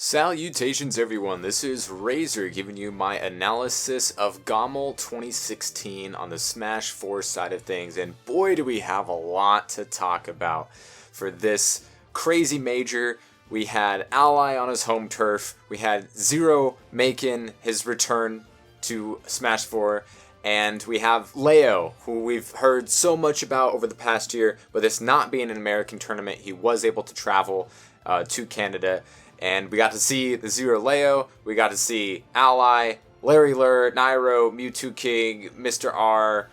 Salutations everyone, this is Razor giving you my analysis of GOML 2016 on the Smash 4 side of things, and boy do we have a lot to talk about for this crazy major. We had Ally on his home turf, we had Zero making his return to Smash 4, and we have Leo, who we've heard so much about over the past year, but this not being an American tournament, he was able to travel to Canada. And we got to see the Zero Leo, we got to see Ally, Larry Lurr, Nairo, Mewtwo King, Mr. R,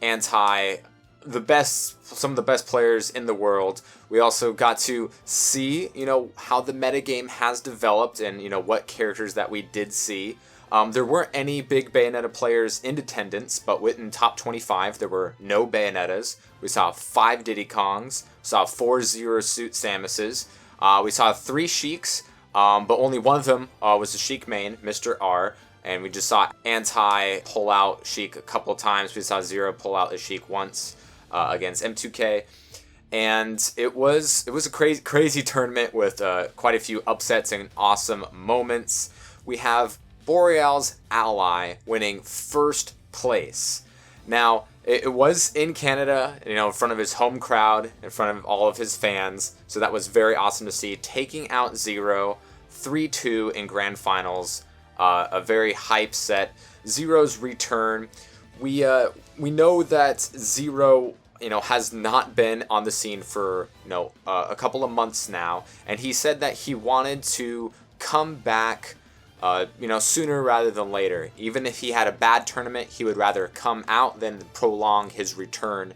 Anti, some of the best players in the world. We also got to see, how the metagame has developed and, what characters that we did see. There weren't any big Bayonetta players in attendance, but within top 25, there were no Bayonettas. We saw 5 Diddy Kongs, saw 4 Zero Suit Samuses. We saw 3 Sheiks, but only one of them was the Sheik main, Mr. R, and we just saw Anti pull out Sheik a couple of times. We saw Zero pull out the Sheik once against M2K, and it was a crazy tournament with quite a few upsets and awesome moments. We have Boreal's Ally winning first place. Now, it was in Canada, in front of his home crowd, in front of all of his fans, so that was very awesome to see. Taking out Zero, 3-2 in grand finals, a very hype set. Zero's return, we know that Zero, has not been on the scene for, a couple of months now, and he said that he wanted to come back sooner rather than later. Even if he had a bad tournament, he would rather come out than prolong his return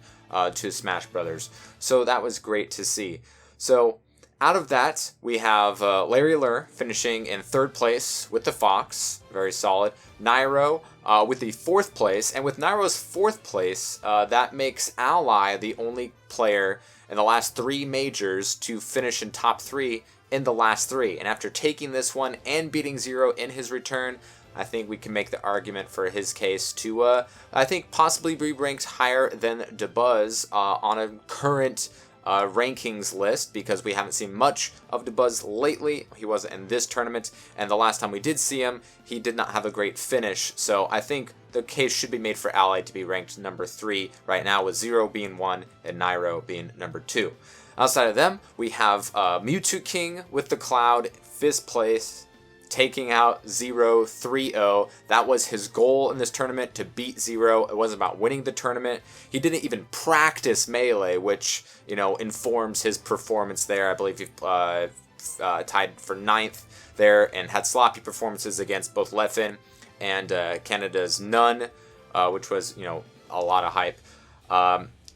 to Smash Brothers. So that was great to see. So out of that, we have Larry Lurr finishing in 3rd place with the Fox, very solid. Nairo with the 4th place, and with Nairo's 4th place, that makes Ally the only player in the last 3 majors to finish in top 3 in the last 3. And after taking this one and beating Zero in his return, I think we can make the argument for his case to, I think, possibly be ranked higher than Dabuz on a current rankings list, because we haven't seen much of Dabuz lately. He wasn't in this tournament, and the last time we did see him, he did not have a great finish. So I think the case should be made for Ally to be ranked number 3 right now, with Zero being 1 and Nairo being number 2. Outside of them, we have Mewtwo King with the Cloud, 5th place, taking out Zero 3-0. That was his goal in this tournament, to beat Zero. It wasn't about winning the tournament. He didn't even practice Melee, which, informs his performance there. I believe he tied for 9th there and had sloppy performances against both Leffen and Canada's None, which was, a lot of hype.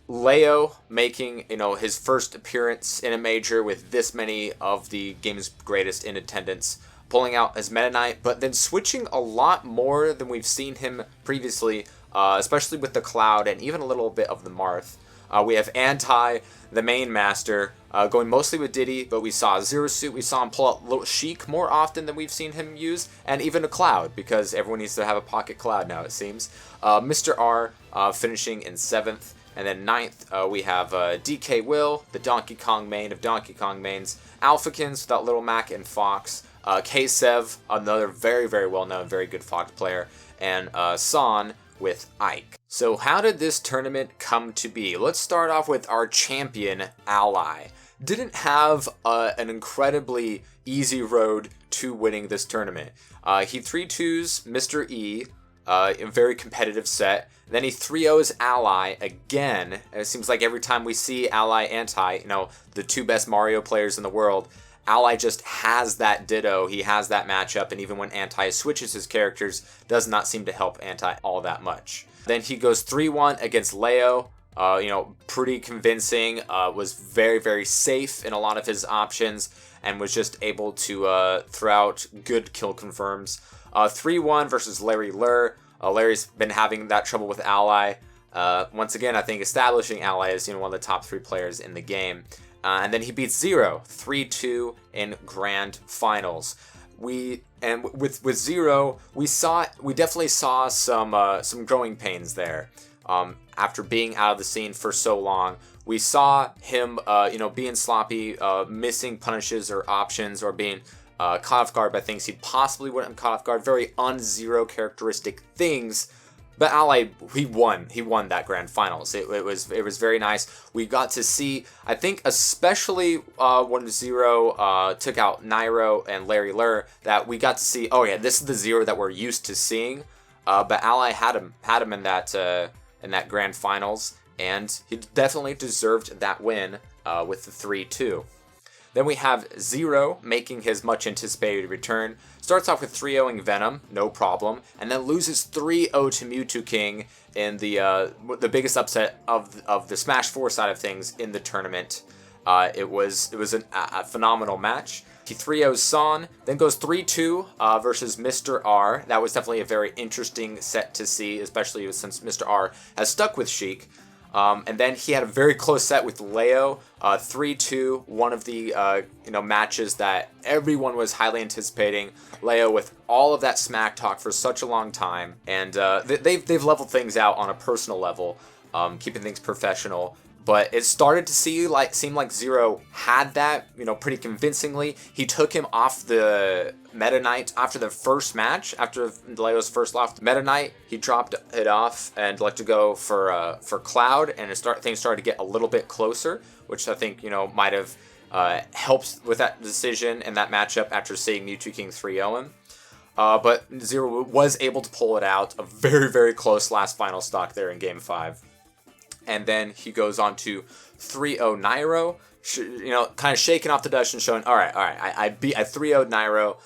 Leo making, his first appearance in a major with this many of the game's greatest in attendance, pulling out his Meta Knight, but then switching a lot more than we've seen him previously, especially with the Cloud and even a little bit of the Marth. We have Anti, the main master, going mostly with Diddy, but we saw Zero Suit, we saw him pull out little Sheik more often than we've seen him use, and even a Cloud, because everyone needs to have a pocket Cloud now, it seems. Mr. R finishing in 7th. And then 9th, we have DK Will, the Donkey Kong main of Donkey Kong mains. Alphakins without Little Mac and Fox. K-Sev, another very, very well-known, very good Fox player. And San with Ike. So how did this tournament come to be? Let's start off with our champion, Ally. Didn't have an incredibly easy road to winning this tournament. He 3-2s Mr. E, a very competitive set. Then he 3-0s Ally again. And it seems like every time we see Ally Anti, the 2 best Mario players in the world, Ally just has that ditto. He has that matchup, and even when Anti switches his characters, does not seem to help Anti all that much. Then he goes 3-1 against Leo. Pretty convincing. Was very, very safe in a lot of his options, and was just able to throw out good kill confirms. 3-1 versus Larry Lurr. Larry's been having that trouble with Ally. Once again, I think establishing Ally as one of the top 3 players in the game. And then he beats Zero 3-2 in grand finals. With Zero, we definitely saw some growing pains there. After being out of the scene for so long, we saw him being sloppy, missing punishes or options, or being caught off guard by things he possibly wouldn't have caught off guard. Very un-Zero characteristic things. But Ally, he won that grand finals. It was very nice. We got to see, I think, especially when Zero took out Nairo and Larry Lur, that we got to see. Oh yeah, this is the Zero that we're used to seeing. But Ally had him in that grand finals, and he definitely deserved that win with the 3-2. Then we have Zero making his much anticipated return. Starts off with 3-0ing Venom, no problem, and then loses 3-0 to Mewtwo King in the biggest upset of the Smash 4 side of things in the tournament. It was a phenomenal match. He 3-0s Son, then goes 3-2 versus Mr. R. That was definitely a very interesting set to see, especially since Mr. R has stuck with Sheik. And then he had a very close set with Leo, 3-2, one of the matches that everyone was highly anticipating. Leo with all of that smack talk for such a long time, and they've leveled things out on a personal level, keeping things professional. But it started to seem like Zero had that, pretty convincingly. He took him off the Meta Knight after the first match, after Leo's first loss. Meta Knight, he dropped it off and let to go for Cloud, and things started to get a little bit closer, which I think might have helped with that decision and that matchup after seeing Mewtwo King 3-0 him. But Zero was able to pull it out. A very, very close last final stock there in Game 5. And then he goes on to 3-0 Nairo, kind of shaking off the dust and showing, all right, I 3-0'd Nairo,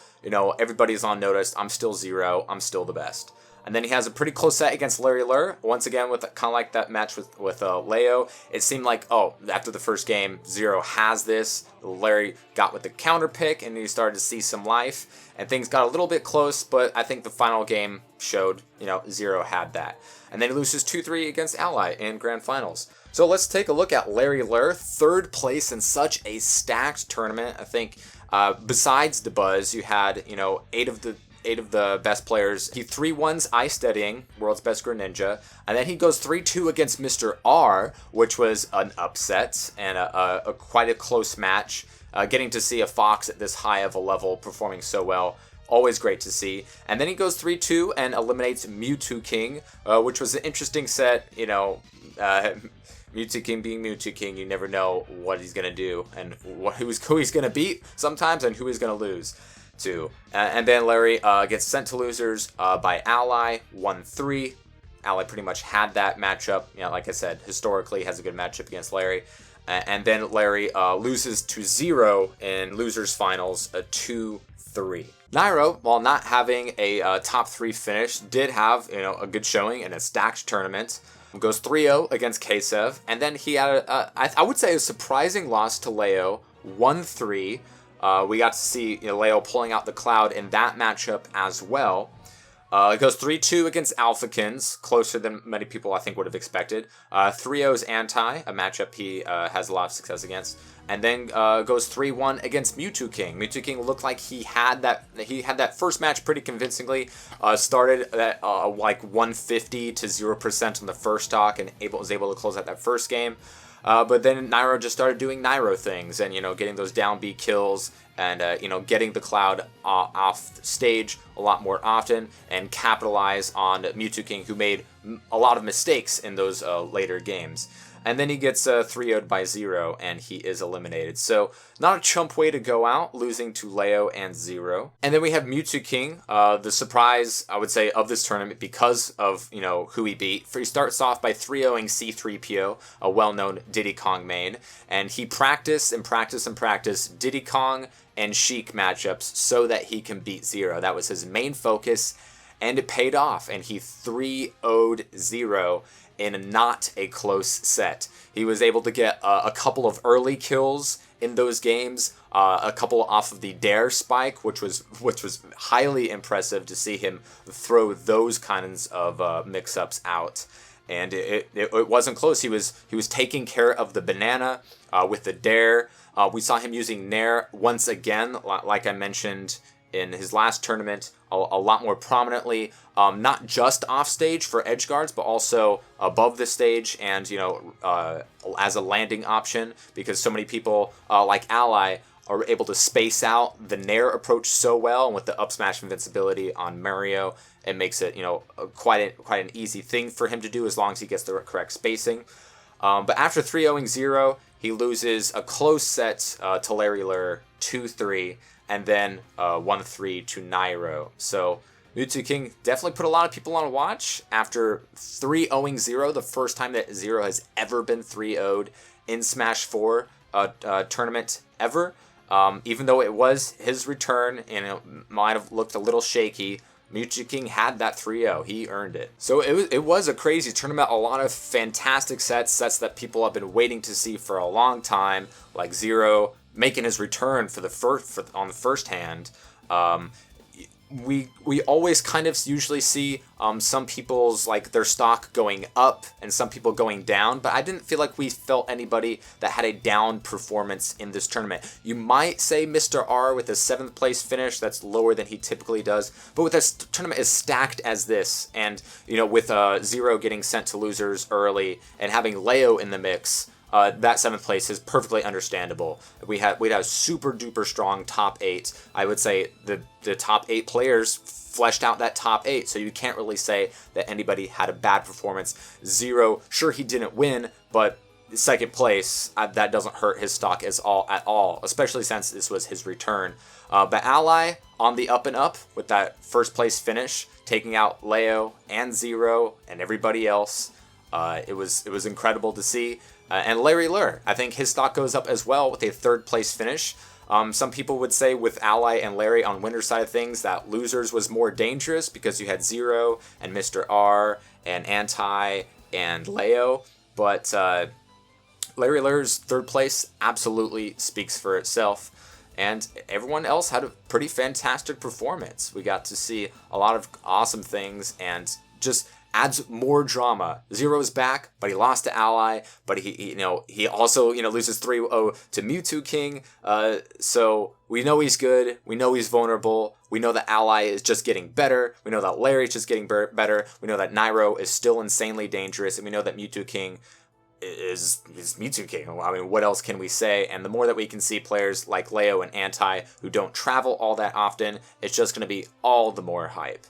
everybody's on notice, I'm still Zero, I'm still the best. And then he has a pretty close set against Larry Lur, once again with kind of like that match with Leo. It seemed like, after the first game, Zero has this. Larry got with the counter pick, and he started to see some life, and things got a little bit close, but I think the final game showed, Zero had that. And then he loses 2-3 against Ally in Grand Finals. So let's take a look at Larry Lur, third place in such a stacked tournament. I think besides the buzz, you had, eight of the best players. He 3-1s Ice Steadying, world's best Greninja, and then he goes 3-2 against Mr. R, which was an upset and a quite a close match. Getting to see a Fox at this high of a level performing so well, always great to see. And then he goes 3-2 and eliminates Mewtwo King, which was an interesting set. Mewtwo King being Mewtwo King, you never know what he's gonna do and who he's gonna beat sometimes and who he's gonna lose to. And then Larry gets sent to losers by Ally, 1-3. Ally pretty much had that matchup. Like I said, historically has a good matchup against Larry. And then Larry loses to Zero in losers finals, a 2-3. Nairo, while not having a top 3 finish, did have a good showing in a stacked tournament. Goes 3-0 against Ksev, and then he had I would say a surprising loss to Leo, 1-3. We got to see Leo pulling out the Cloud in that matchup as well. It goes 3-2 against Alphakins, closer than many people I think would have expected. 3-0's Anti, a matchup he has a lot of success against. And then goes 3-1 against Mewtwo King. Mewtwo King looked like he had that first match pretty convincingly. Started at like 150 to 0% on the first stock and was able to close out that first game. But then Nairo just started doing Nairo things and, getting those down B kills and, getting the Cloud off stage a lot more often and capitalize on Mewtwo King, who made a lot of mistakes in those later games. And then he gets 3-0'd by Zero, and he is eliminated. So, not a chump way to go out, losing to Leo and Zero. And then we have Mewtwo King, the surprise, I would say, of this tournament because of, who he beat. He starts off by 3-0ing C-3PO, a well-known Diddy Kong main. And he practiced Diddy Kong and Sheik matchups so that he can beat Zero. That was his main focus, and it paid off. And he 3-0'd Zero in not a close set. He was able to get a couple of early kills in those games, a couple off of the Dare Spike, which was highly impressive to see him throw those kinds of mix-ups out. And it wasn't close. He was taking care of the banana with the Dare. We saw him using Nair once again, like I mentioned in his last tournament, a lot more prominently, not just off stage for edge guards, but also above the stage and, as a landing option, because so many people like Ally are able to space out the Nair approach so well, and with the up smash invincibility on Mario, it makes it, quite an easy thing for him to do as long as he gets the correct spacing. But after 3-0, he loses a close set to Larry Lurr, 2-3, and then 1-3 to Nairo. So Mewtwo King definitely put a lot of people on watch after 3-0, the first time that Zero has ever been 3-0'd in Smash 4 tournament ever. Even though it was his return and it might have looked a little shaky, Mewtwo King had that 3-0. He earned it. So it was a crazy tournament. A lot of fantastic sets that people have been waiting to see for a long time, like Zero making his return on the first hand. We always kind of usually see some people's, like, their stock going up and some people going down, but I didn't feel like we felt anybody that had a down performance in this tournament. You might say Mr. R with a 7th place finish, that's lower than he typically does, but with this tournament as stacked as this, and with Zero getting sent to losers early and having Leo in the mix, that 7th place is perfectly understandable. We'd have super duper strong top 8. I would say the top 8 players fleshed out that top 8, so you can't really say that anybody had a bad performance. Zero, sure, he didn't win, but 2nd place, that doesn't hurt his stock at all, especially since this was his return. But Ally on the up and up with that 1st place finish, taking out Leo and Zero and everybody else. It was incredible to see. And Larry Lurr, I think his stock goes up as well with a 3rd place finish. Some people would say with Ally and Larry on winner's side of things that losers was more dangerous because you had Zero and Mr. R and Anti and Leo. But Larry Lurr's 3rd place absolutely speaks for itself. And everyone else had a pretty fantastic performance. We got to see a lot of awesome things and just adds more drama. Zero's back, but he lost to Ally, but he also loses 3-0 to Mewtwo King. So we know he's good. We know he's vulnerable. We know that Ally is just getting better. We know that Larry's just getting better. We know that Nairo is still insanely dangerous, and we know that Mewtwo King is Mewtwo King. I mean, what else can we say? And the more that we can see players like Leo and Anti who don't travel all that often, it's just going to be all the more hype.